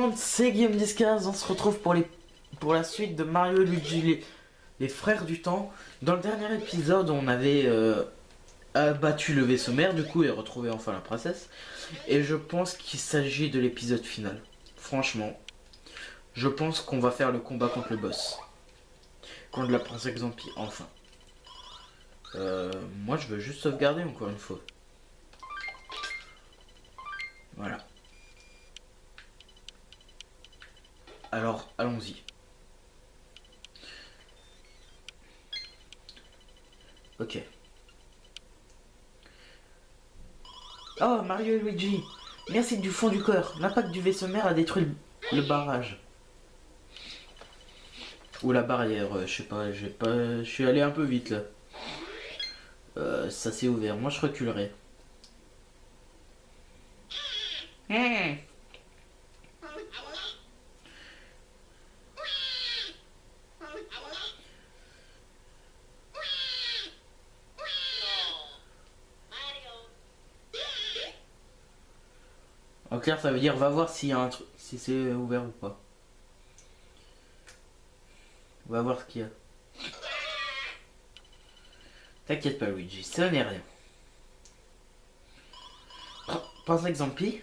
monde, c'est Guillaume Discaz, on se retrouve pour la suite de Mario et Luigi, les frères du temps. Dans le dernier épisode, on avait abattu le vaisseau mère, du coup, et retrouvé enfin la princesse. Et je pense qu'il s'agit de l'épisode final. Franchement, je pense qu'on va faire le combat contre le boss. Contre la princesse Zampi, enfin. Moi, je veux juste sauvegarder encore une fois. Voilà. Alors, allons-y. Ok. Oh, Mario et Luigi, merci du fond du cœur. L'impact du vaisseau mère a détruit le barrage. Ou la barrière, je sais pas, je suis allé un peu vite là. Ça s'est ouvert, moi je reculerai. En clair, ça veut dire va voir s'il y a un truc, si c'est ouvert ou pas. Va voir ce qu'il y a. T'inquiète pas, Luigi, ça n'est rien. Pense Zampi.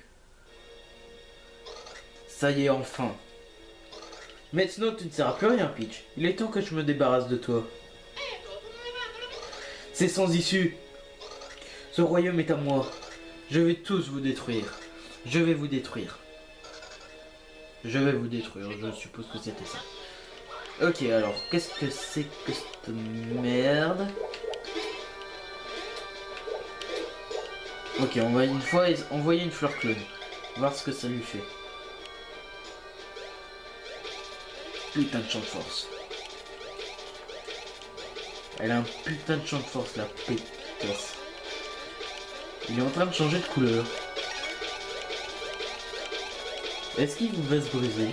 Ça y est, enfin. Maintenant, tu ne seras plus rien, Peach. Il est temps que je me débarrasse de toi. C'est sans issue. Ce royaume est à moi. Je vais tous vous détruire. Je vais vous détruire. Je vais vous détruire, je suppose que c'était ça. Ok, alors, qu'est-ce que c'est que cette merde? Ok, on va une fois envoyer une fleur clone. Voir ce que ça lui fait. Putain de champ de force. Elle a un putain de champ de force, la pétasse. Il est en train de changer de couleur. Est-ce qu'il va se briser?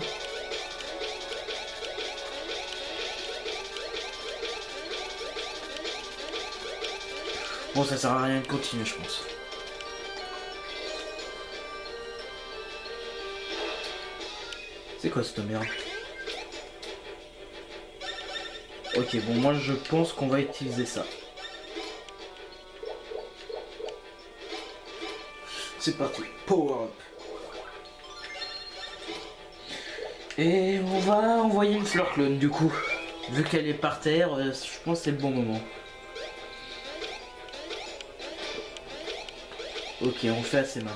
Bon, ça sert à rien de continuer, je pense. C'est quoi cette merde? Ok, bon, moi je pense qu'on va utiliser ça. C'est parti, power up. Et on va envoyer une fleur clone du coup. Vu qu'elle est par terre, je pense que c'est le bon moment. Ok, on fait assez mal.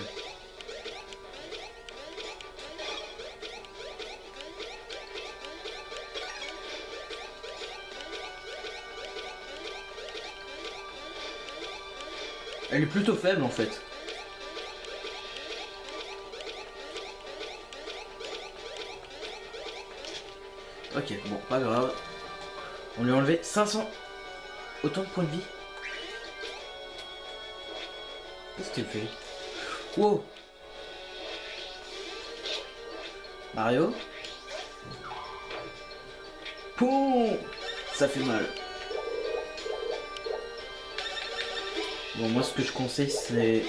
Elle est plutôt faible en fait. Ok, bon, pas grave. On lui a enlevé 500. Autant de points de vie. Qu'est-ce qu'il fait? Wow. Mario. Poum. Ça fait mal. Bon, moi ce que je conseille c'est...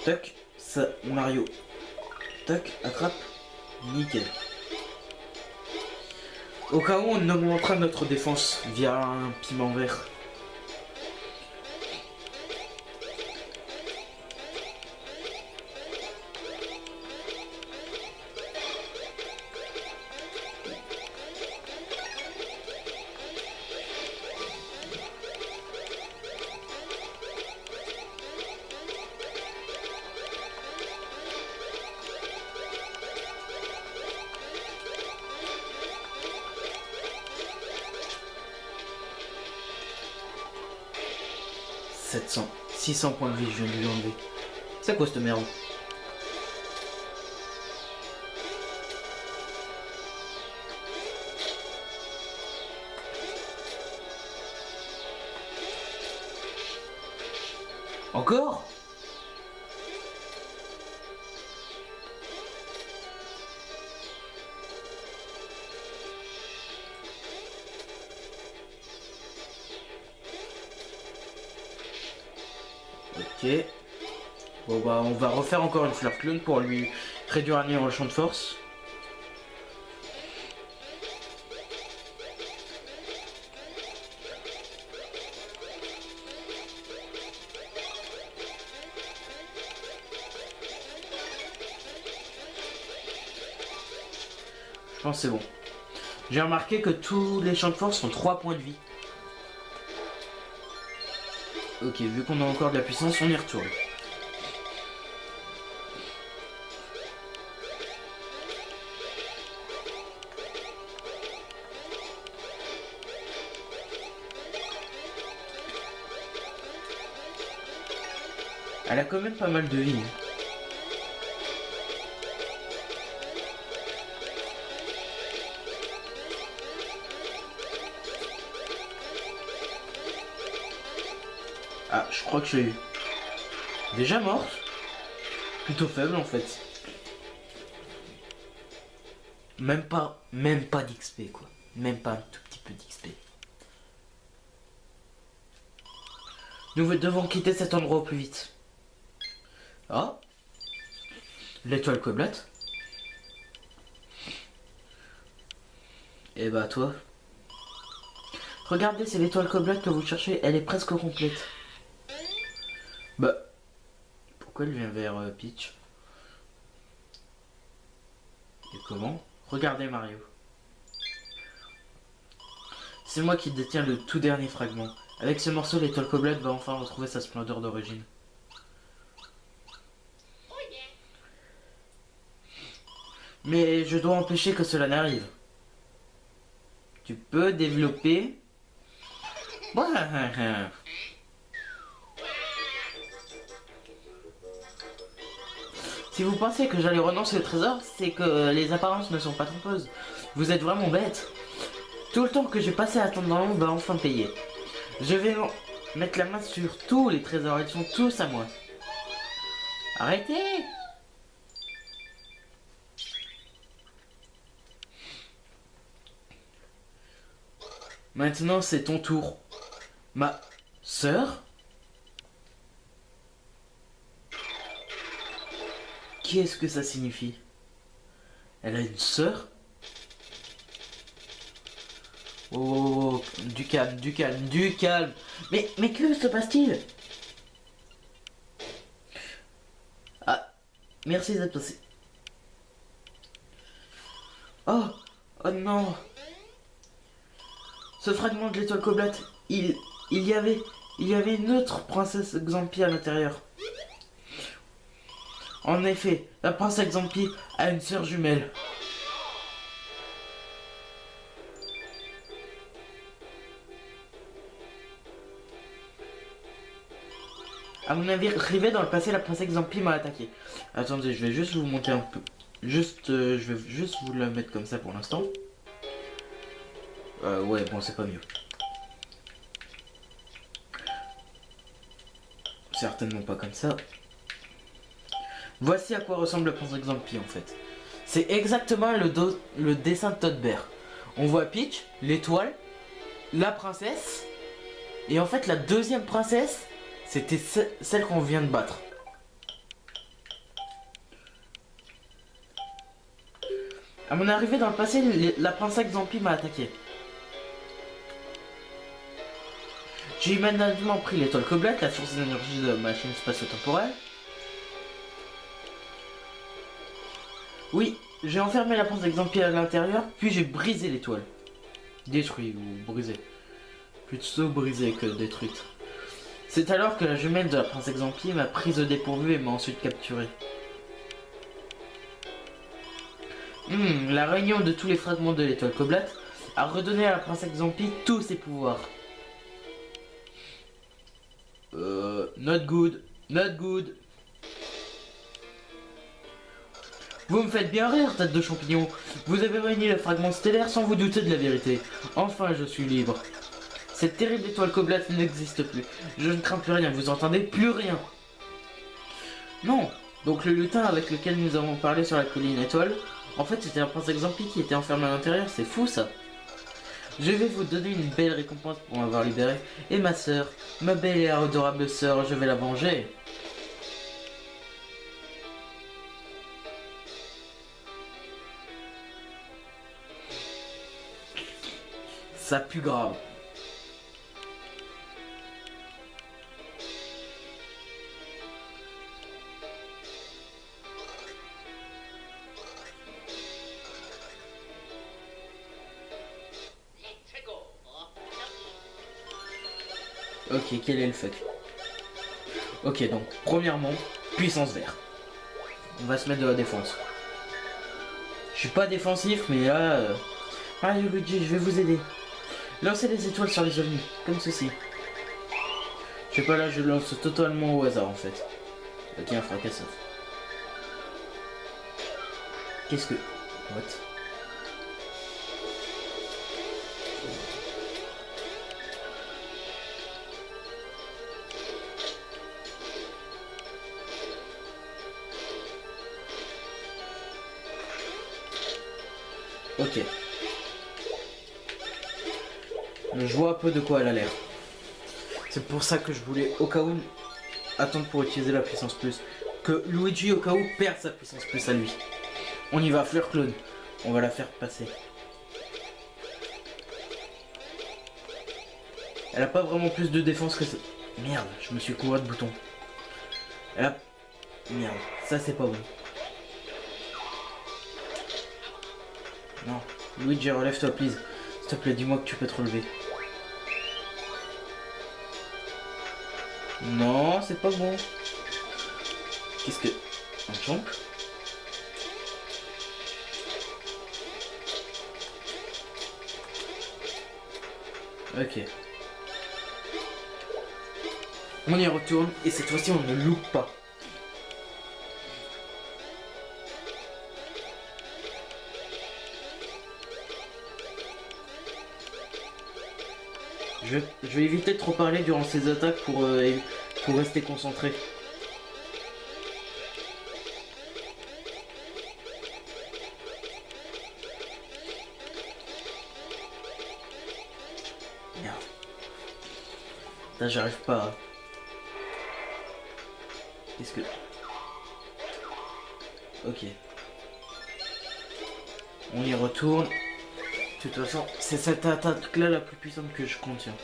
Toc, ça, Mario. Toc, attrape. Nickel. Au cas où on augmentera notre défense via un piment vert. « 700, 600 points de vie, je viens de lui enlever. C'est quoi cette merde? Encore? Ok. Bon bah on va refaire encore une fleur clone pour lui Réduire à néant le champ de force. Je pense que c'est bon. J'ai remarqué que tous les champs de force sont 3 points de vie. Ok, vu qu'on a encore de la puissance, on y retourne. Elle a quand même pas mal de vie. Ah, je crois que je l'ai eu. Déjà morte. Plutôt faible en fait. Même pas d'XP quoi. Même pas un tout petit peu d'XP. Nous devons quitter cet endroit au plus vite. Ah, l'étoile coblate. Et bah toi. Regardez, c'est l'étoile coblate que vous cherchez, elle est presque complète. Bah, pourquoi elle vient vers Peach? Et comment? Regardez Mario. C'est moi qui détiens le tout dernier fragment. Avec ce morceau, l'étoile coblate va enfin retrouver sa splendeur d'origine. Mais je dois empêcher que cela n'arrive. Tu peux développer... Si vous pensez que j'allais renoncer au trésor, c'est que les apparences ne sont pas trompeuses. Vous êtes vraiment bête. Tout le temps que j'ai passé à attendre dans l'ombre va enfin payer. Je vais mettre la main sur tous les trésors, ils sont tous à moi. Arrêtez! Maintenant c'est ton tour. Ma sœur? Qu'est-ce que ça signifie? Elle a une sœur? Oh, du calme, du calme, du calme. Mais que se passe-t-il? Ah, merci d'être passé. Oh, oh non. Ce fragment de l'étoile coblate, il y avait une autre princesse Xampi à l'intérieur. En effet, la princesse Xampi a une sœur jumelle. À mon avis, arrivé dans le passé, la princesse Xampi m'a attaqué. Attendez, je vais juste vous montrer un peu. Je vais juste vous la mettre comme ça pour l'instant. Ouais, bon, c'est pas mieux. Certainement pas comme ça. Voici à quoi ressemble la princesse Xampi en fait. C'est exactement le dessin de Todd Bear. On voit Peach, l'étoile, la princesse. Et en fait, la deuxième princesse, c'était celle qu'on vient de battre. À mon arrivée dans le passé, la princesse Xampi m'a attaqué. J'ai immédiatement pris l'étoile coblate, la source d'énergie de la machine spatio-temporelle. Oui, j'ai enfermé la princesse Xampi à l'intérieur, puis j'ai brisé l'étoile. Détruit ou brisé. Plutôt brisé que détruite. C'est alors que la jumelle de la princesse Xampi m'a prise au dépourvu et m'a ensuite capturé. La réunion de tous les fragments de l'étoile coblate a redonné à la princesse Xampi tous ses pouvoirs. Not good, not good. Vous me faites bien rire, tête de champignon. Vous avez réuni le fragment stellaire sans vous douter de la vérité. Enfin, je suis libre. Cette terrible étoile coblate n'existe plus. Je ne crains plus rien, vous entendez? Plus rien. Non. Donc le lutin avec lequel nous avons parlé sur la colline étoile, en fait c'était un prince Xampi qui était enfermé à l'intérieur, c'est fou ça. Je vais vous donner une belle récompense pour m'avoir libéré. Et ma sœur, ma belle et adorable sœur, je vais la venger. Ça pue grave. Ok, quel est le fuck? Ok, donc, premièrement, puissance vert. On va se mettre de la défense. Je suis pas défensif, mais là... Allez Luigi, je vais vous aider. Lancez les étoiles sur les ovnis, comme ceci. Je sais pas, là, je lance totalement au hasard, en fait. Ok, un fracasseur. Qu'est-ce que... What? Ok. Je vois un peu de quoi elle a l'air. C'est pour ça que je voulais au cas où attendre pour utiliser la puissance plus. Que Luigi au cas où perde sa puissance plus à lui. On y va, fleur clone. On va la faire passer. Elle a pas vraiment plus de défense que ça. Merde, je me suis couvert de boutons. Elle a... Merde, ça c'est pas bon. Non, Luigi, relève-toi, please. S'il te plaît, dis-moi que tu peux te relever. Non, c'est pas bon. Qu'est-ce que... Un jump? Ok. On y retourne et cette fois-ci on ne loupe pas. Je vais éviter de trop parler durant ces attaques pour rester concentré. Merde. Là j'arrive pas à... Qu'est-ce que... Ok. On y retourne. De toute façon, c'est cette attaque là la plus puissante que je contiens.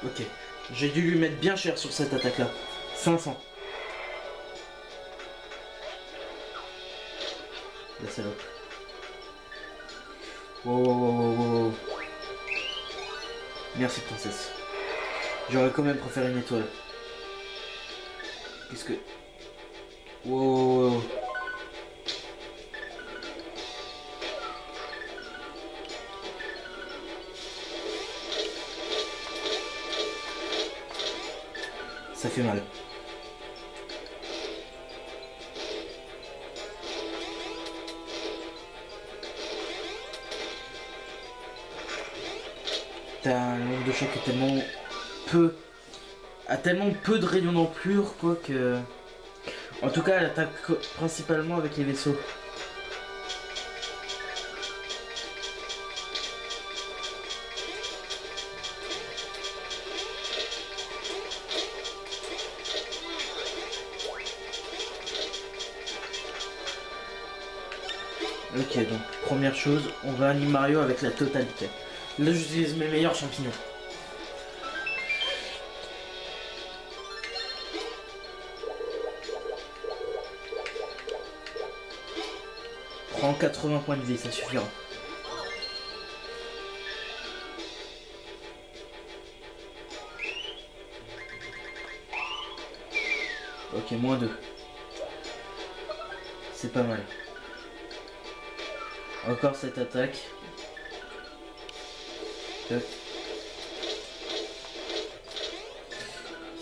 Ok, j'ai dû lui mettre bien cher sur cette attaque là. 500. La salope. Wow, wow, wow, wow, wow. Merci princesse. J'aurais quand même préféré une étoile. Qu'est-ce que... Wow, wow, wow. Ça fait mal. T'as un nombre de chocs est tellement peu... a tellement peu de rayons d'ampleur quoi que... En tout cas elle attaque principalement avec les vaisseaux. Ok, donc première chose, on va animer Mario avec la totalité. Là j'utilise mes meilleurs champignons. Prends 80 points de vie, ça suffira. Ok, moins 2. C'est pas mal. Encore cette attaque. Toc.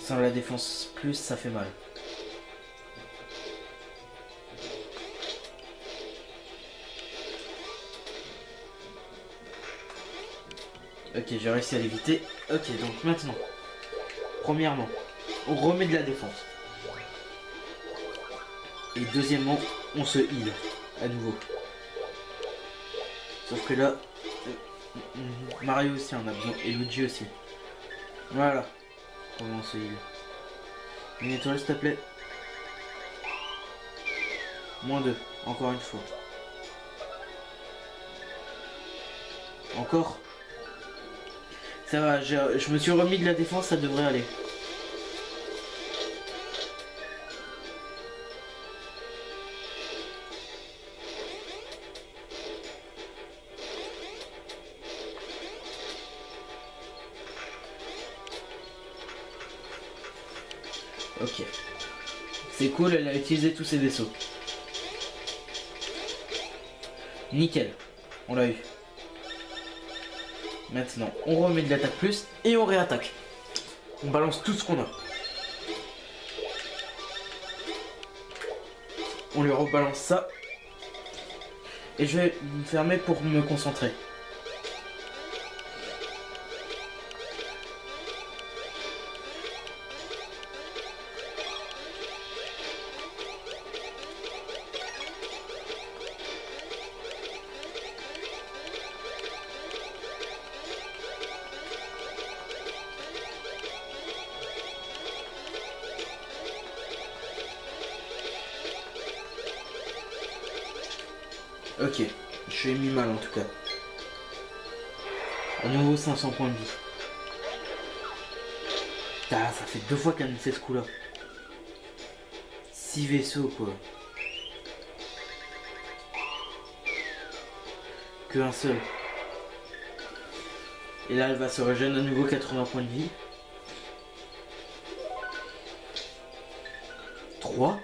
Sans la défense plus, ça fait mal. Ok, j'ai réussi à l'éviter. Ok, donc maintenant, Premièrement, on remet de la défense. Et deuxièmement, on se heal à nouveau. Sauf que là, Mario aussi en a besoin et Luigi aussi. Voilà. Comment on se heal. Une étoile s'il te plaît. -2, encore une fois. Encore. Ça va, je me suis remis de la défense, ça devrait aller. Ok. C'est cool, elle a utilisé tous ses vaisseaux. Nickel. On l'a eu. Maintenant, on remet de l'attaque plus et on réattaque. On balance tout ce qu'on a. On lui rebalance ça. Et je vais me fermer pour me concentrer. Ok, je suis mis mal en tout cas. À nouveau 500 points de vie. Ah, ça fait 2 fois qu'elle me fait ce coup là. 6 vaisseaux quoi. Que un seul. Et là elle va se régénérer à nouveau 80 points de vie. 3.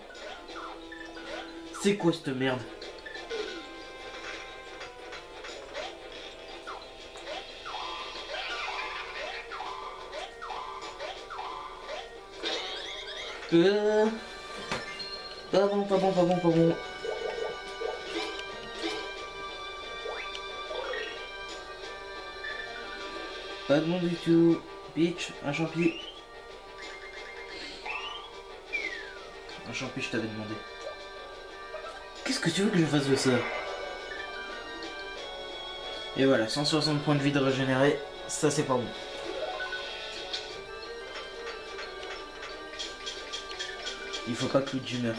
C'est quoi cette merde? Pas bon, pas bon, pas bon, pas bon. Pas de bon du tout. Bitch, un champi. Un champi, je t'avais demandé. Qu'est-ce que tu veux que je fasse de ça? Et voilà, 160 points de vie de régénéré. Ça, c'est pas bon. Il faut pas que Luigi meure.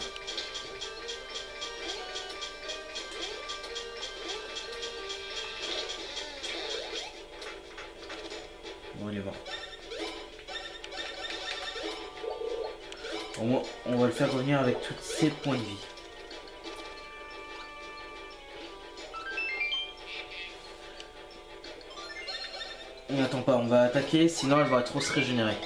Bon, il est mort. Au moins, on va le faire revenir avec tous ses points de vie. On n'attend pas, on va attaquer, sinon elle va trop se régénérer.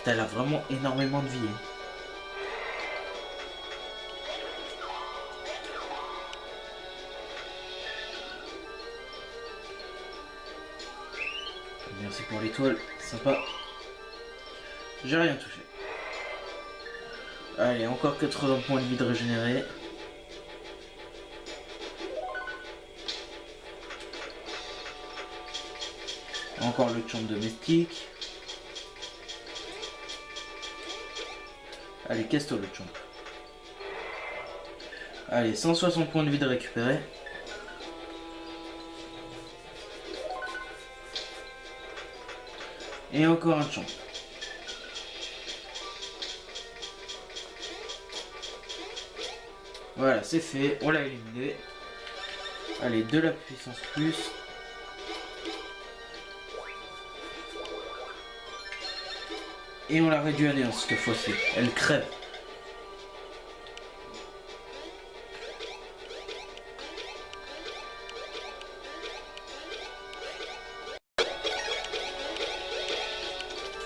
Elle a vraiment énormément de vie. Merci pour l'étoile, sympa. J'ai rien touché. Allez, encore 80 points de vie de régénéré. Encore le champ domestique. Allez, casse-toi le champ. Allez, 160 points de vie de récupérer. Et encore un champ. Voilà, c'est fait. On l'a éliminé. Allez, de la puissance plus. Et on l'a réduit à néant cette fois-ci. Elle crève.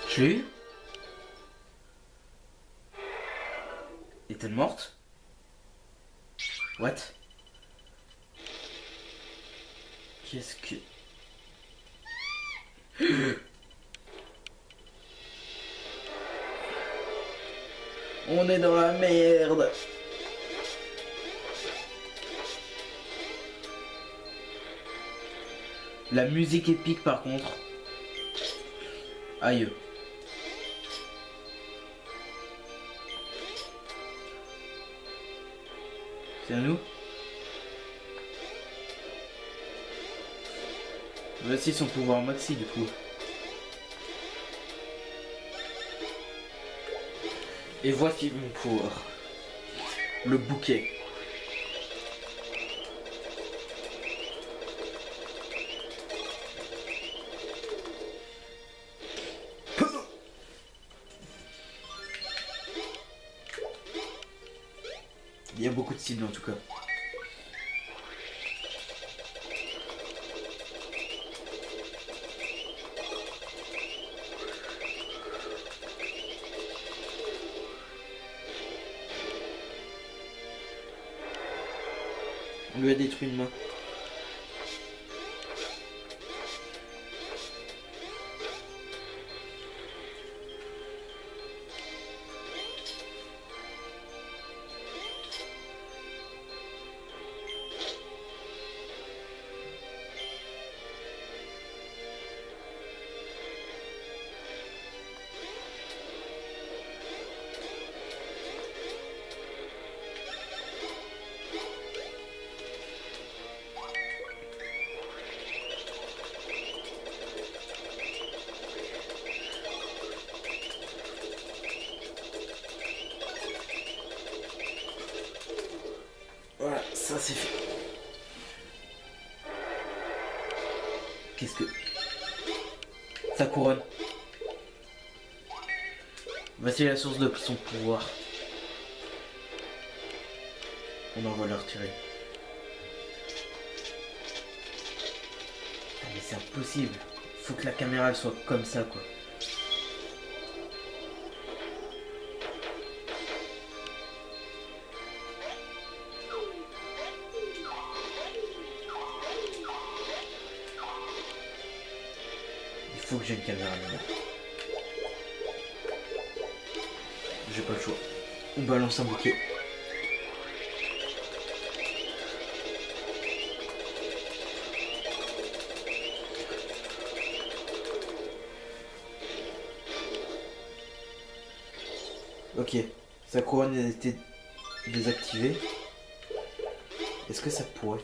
Je l'ai eu? Est-elle morte? What? Qu'est-ce que... On est dans la merde. La musique épique par contre. Aïe. C'est à nous. Voici son pouvoir maxi du coup. Et voici mon pouvoir. Le bouquet. Il y a beaucoup de cibles en tout cas. On lui a détruit une main. Voilà, ça c'est fait. Qu'est-ce que... Sa couronne. Voici la source de son pouvoir. On en va le retirer. Ah, mais c'est impossible. Faut que la caméra elle soit comme ça quoi. Il faut que j'ai une caméra là. J'ai pas le choix. On balance un bouquet. Ok, sa couronne a été désactivée. Est-ce que ça pourrait...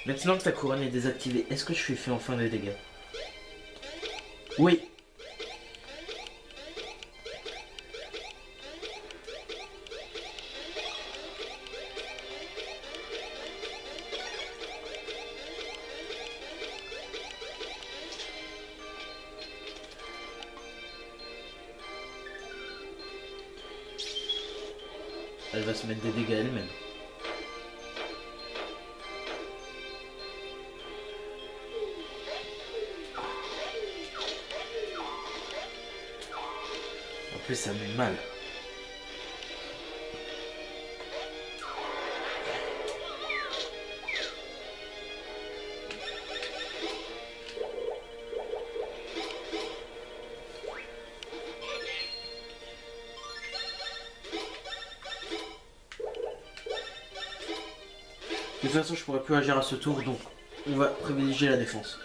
Maintenant que sa couronne est désactivée, est-ce que je lui fais enfin des dégâts? Oui. Elle va se mettre des dégâts elle-même. En plus ça met mal. De toute façon je pourrais plus agir à ce tour donc on va privilégier la défense.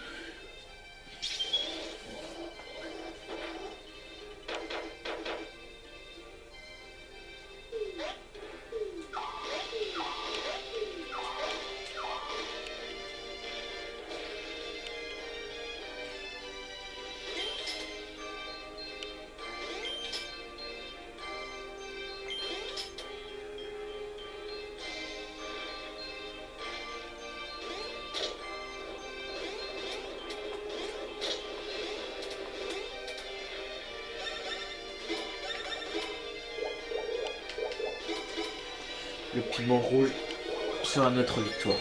Le piment rouge sera notre victoire.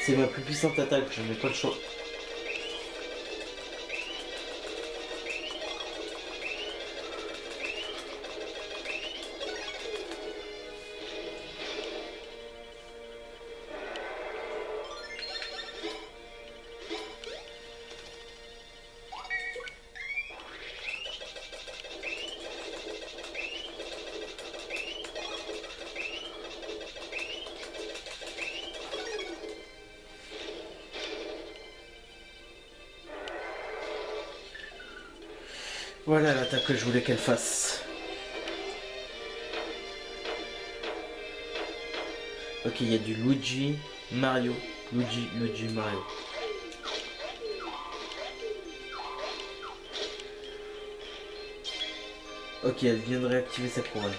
C'est ma plus puissante attaque, je n'ai pas le choix. Voilà l'attaque que je voulais qu'elle fasse. Ok, il y a du Luigi, Mario. Luigi, Mario. Ok, elle vient de réactiver sa couronne.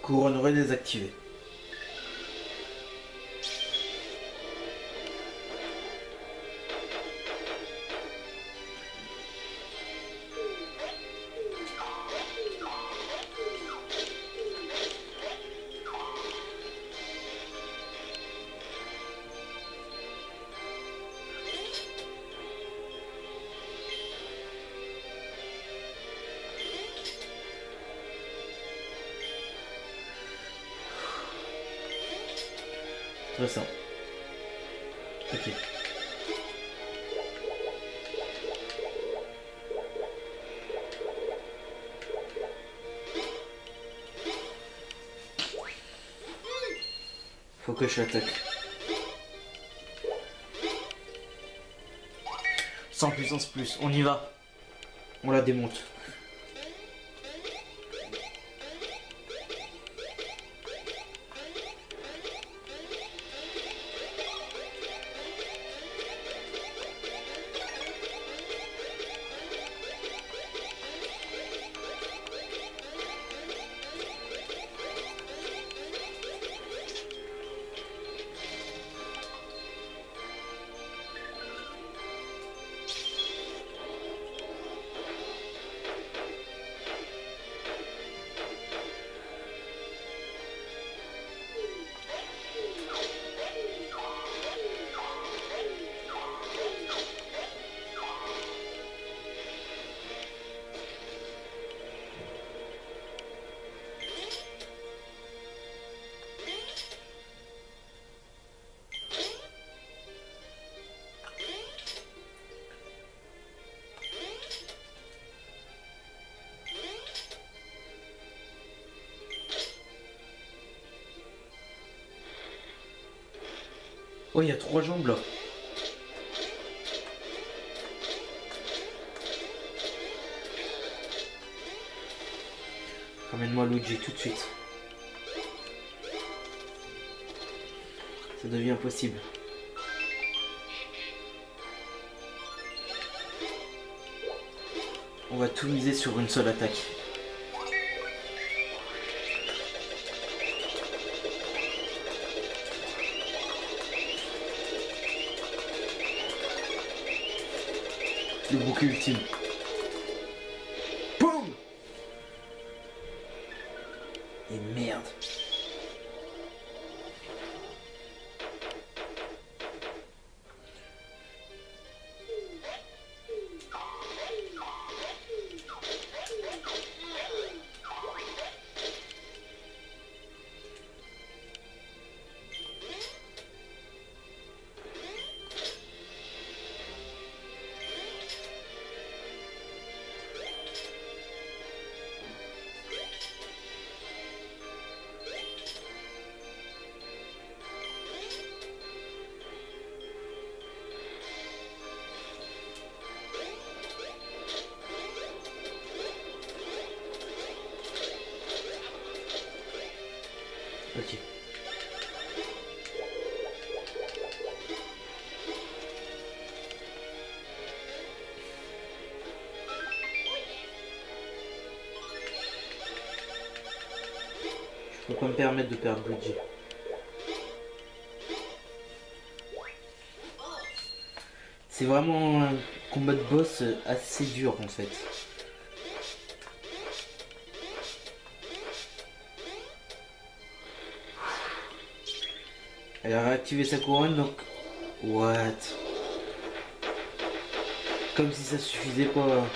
Couronne redésactivée. Intéressant. Ok. Faut que je l'attaque. Sans puissance plus, on y va. On la démonte. Oh, il y a 3 jambes là. Ramène-moi Luigi tout de suite. Ça devient impossible. On va tout miser sur une seule attaque. Le bouquet ultime. Boum! Et merde. Ok. Je peux pas me permettre de perdre Luigi. C'est vraiment un combat de boss assez dur en fait. Elle a réactivé sa couronne donc... What? Comme si ça suffisait pas.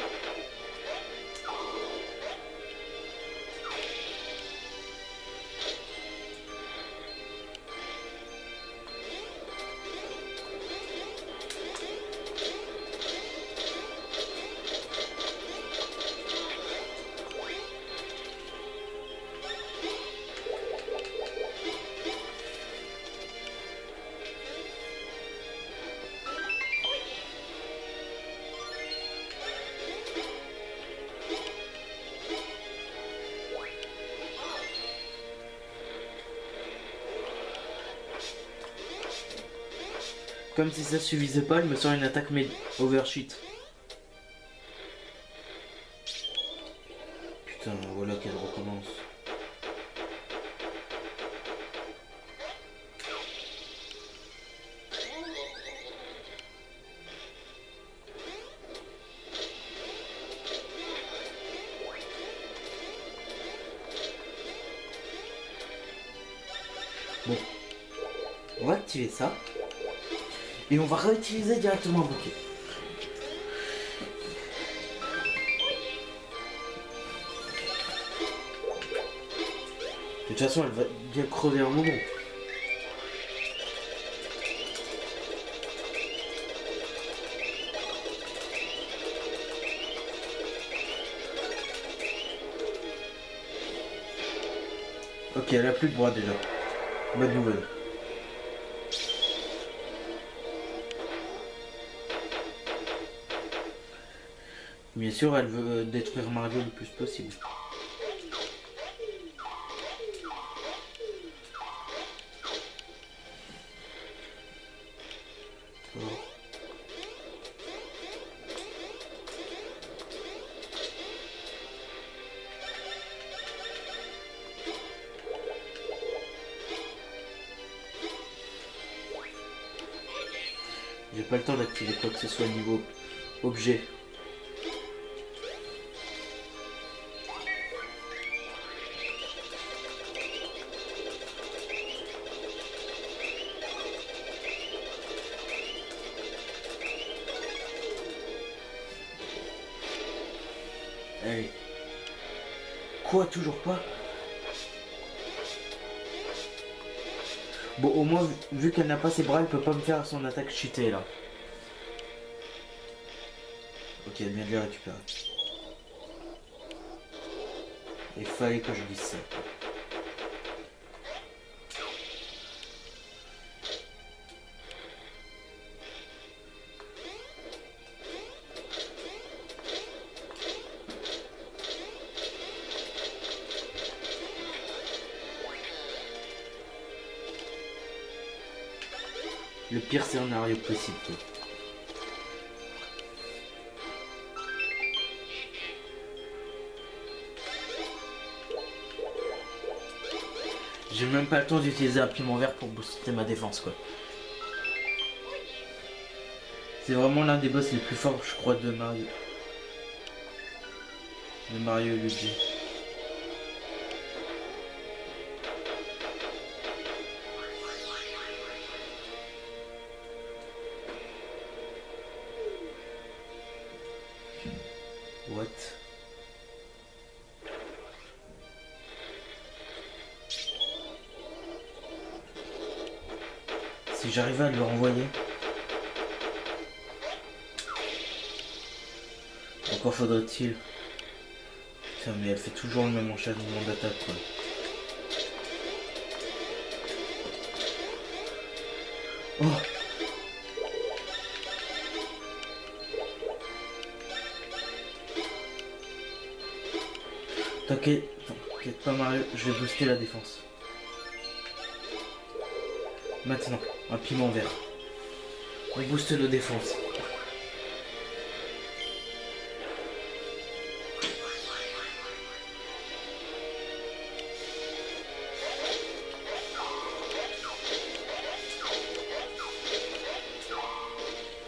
Comme si ça suffisait pas, elle me sort une attaque overshoot. Putain, voilà qu'elle recommence. Bon, on va activer ça. Et on va réutiliser directement un bouquet. De toute façon, elle va bien crever un moment. Ok, elle a plus de bras déjà. Bonne nouvelle. Bien sûr, elle veut détruire Mario le plus possible. J'ai pas le temps d'activer quoi que ce soit niveau objet. Allez. Quoi, toujours pas? Bon, au moins, vu qu'elle n'a pas ses bras, elle peut pas me faire son attaque cheatée là. Ok, elle vient de les récupérer. Il fallait que je dise ça. Le pire scénario possible. J'ai même pas le temps d'utiliser un piment vert pour booster ma défense quoi. C'est vraiment l'un des boss les plus forts je crois de Mario. De Mario Luigi. What? Si j'arrivais à le renvoyer. Encore faudrait-il. Putain mais elle fait toujours le même enchaînement d'attaque quoi. Oh! T'inquiète pas Mario, je vais booster la défense. Maintenant, un piment vert. On booste nos défenses.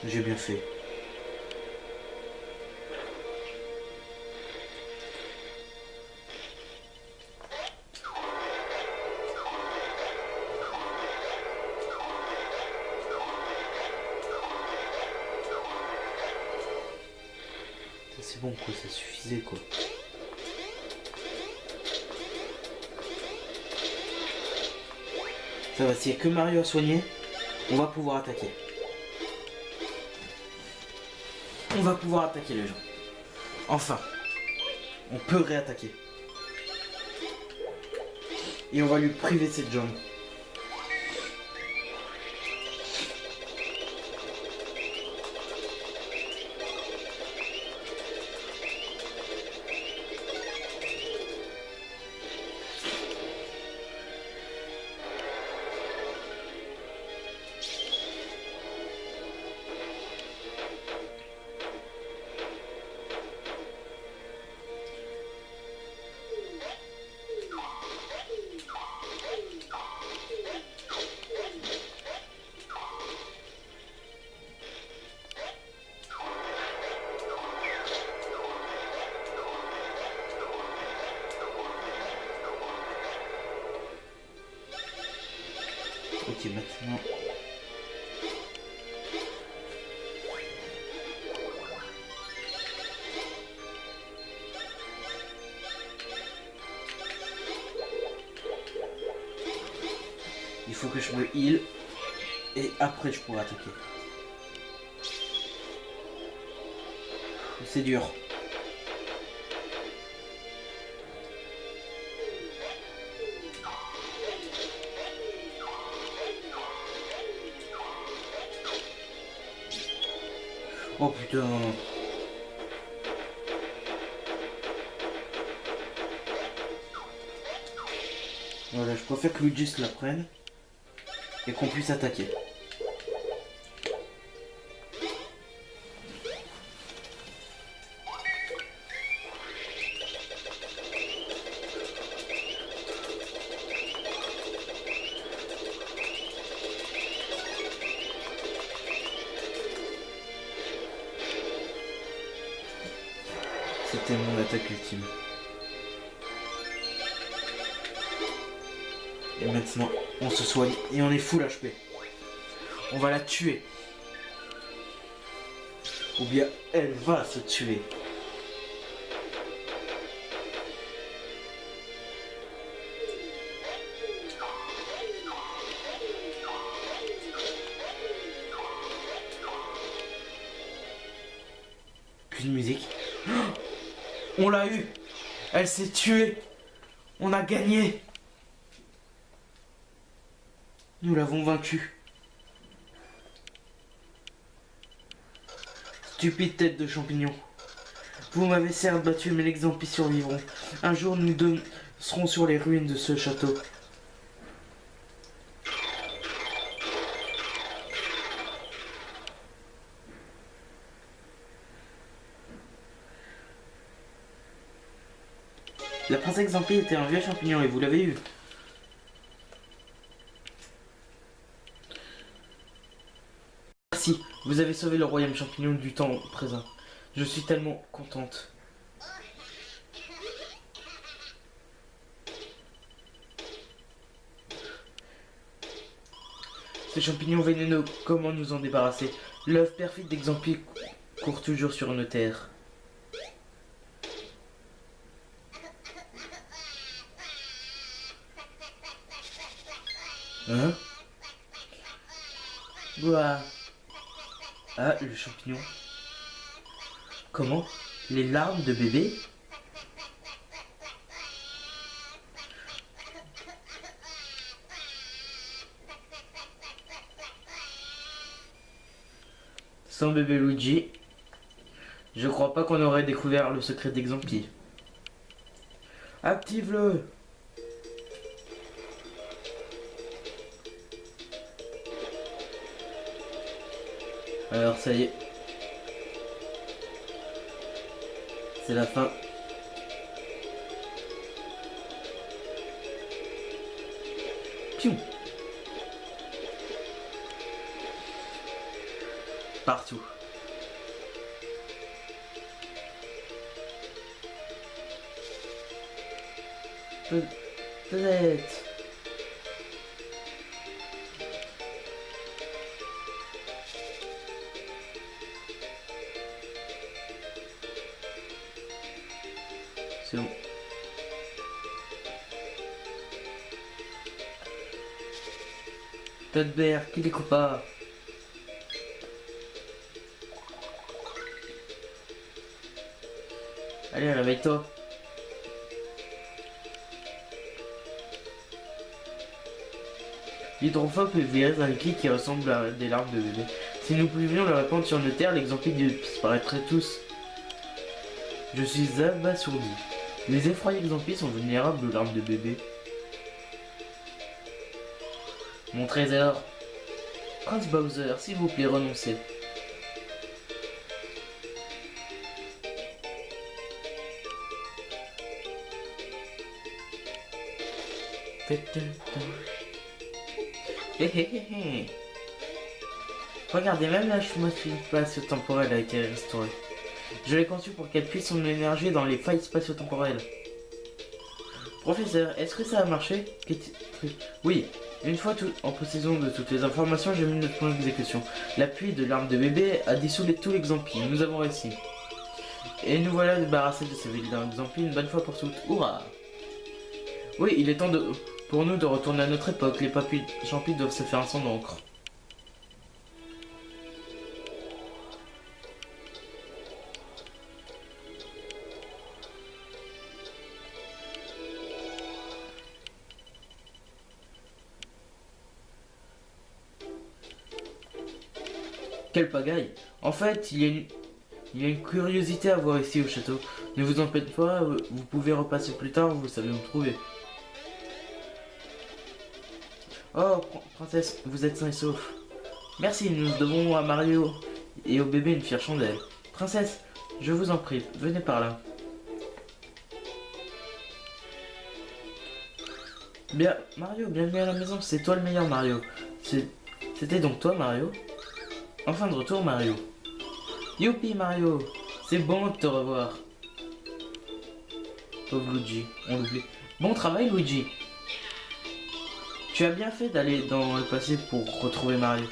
J'ai bien fait. C'est bon quoi, ça suffisait quoi. Ça va, s'il n'y a que Mario à soigner, on va pouvoir attaquer. On va pouvoir attaquer les gens. Enfin, on peut réattaquer. Et on va lui priver cette jambe. Ok, maintenant... Il faut que je me heal. Et après je pourrai attaquer. C'est dur. Oh putain. Voilà, je préfère que Luigi se la prenne et qu'on puisse attaquer. C'était mon attaque ultime. Et maintenant, on se soigne et on est full HP. On va la tuer. Ou bien elle va se tuer. Plus de musique. On l'a eu. Elle s'est tuée. On a gagné. Nous l'avons vaincue. Stupide tête de champignon. Vous m'avez certes battu, mais les Xampis survivront. Un jour, nous deux serons sur les ruines de ce château. La princesse Xampi était un vieux champignon et vous l'avez eu. Merci, vous avez sauvé le royaume champignon du temps présent. Je suis tellement contente. Ces champignons vénéneux, comment nous en débarrasser? L'œuf perfide d'Xampi court toujours sur nos terres. Hein? Ouah. Ah, le champignon. Comment? Les larmes de bébé? Sans bébé Luigi, je crois pas qu'on aurait découvert le secret d'Xampi. Active-le! Alors ça y est. C'est la fin. Piou. Partout. Peut-être. C'est bon. Todbert, qui découpe pas. Allez, réveille-toi. L'hydrophobe est viré un liquide qui ressemble à des larmes de bébé. Si nous pouvions le répandre sur nos terres, l'exemple disparaîtrait tous. Je suis abasourdi. Les effroyés exemples sont vulnérables aux larmes de bébé. Mon trésor. Prince Bowser, s'il vous plaît, renoncez. Hé hé hé hé. Regardez, même la machine spatio-temporelle a été restaurée. Je l'ai conçue pour qu'elle puisse son énergie dans les failles spatio-temporelles. Professeur, est-ce que ça a marché? Oui, une fois en possession de toutes les informations, j'ai mis notre plan d'exécution. L'appui de l'arme de bébé a dissous tout l'exemple. Nous avons réussi. Et nous voilà débarrassés de ce vilain exemple une bonne fois pour toutes. Hurrah! Oui, il est temps pour nous de retourner à notre époque. Les papilles champis doivent se faire un sang d'encre. Quelle pagaille! En fait, il y a une curiosité à voir ici au château. Ne vous en faites pas, vous pouvez repasser plus tard, vous savez où me trouver. Oh, princesse, vous êtes sain et sauf. Merci, nous devons à Mario et au bébé une fière chandelle. Princesse, je vous en prie, venez par là. Bien, Mario, bienvenue à la maison, c'est toi le meilleur Mario. C'était donc toi Mario? Enfin de retour Mario. Youpi Mario, c'est bon de te revoir. Pauvre Luigi, on l'oublie. Bon travail Luigi. Tu as bien fait d'aller dans le passé pour retrouver Mario.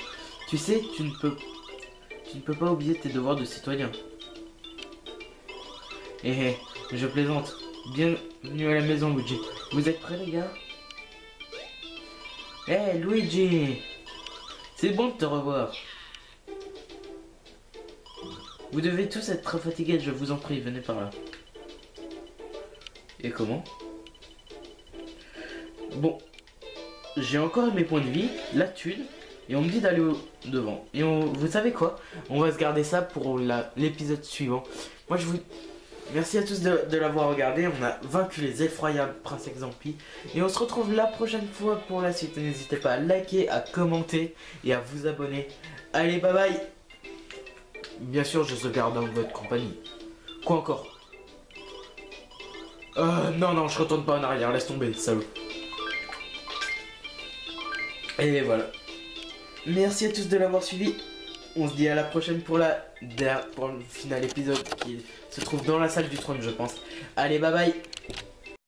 Tu sais, tu ne peux pas oublier tes devoirs de citoyen. Eh, je plaisante. Bienvenue à la maison Luigi. Vous êtes prêts les gars? Eh Luigi, c'est bon de te revoir. Vous devez tous être très fatigués, je vous en prie, venez par là. Et comment? Bon, j'ai encore mes points de vie, la thune, et on me dit d'aller devant. Et vous savez quoi? On va se garder ça pour l'épisode suivant. Moi je vous... Merci à tous de l'avoir regardé, on a vaincu les effroyables Prince Exempli. Et on se retrouve la prochaine fois pour la suite. N'hésitez pas à liker, à commenter et à vous abonner. Allez, bye bye! Bien sûr, je sauvegarde dans votre compagnie. Quoi encore? Non, je retourne pas en arrière, laisse tomber, salaud. Et voilà. Merci à tous de l'avoir suivi. On se dit à la prochaine pour le final épisode qui se trouve dans la salle du trône, je pense. Allez, bye bye.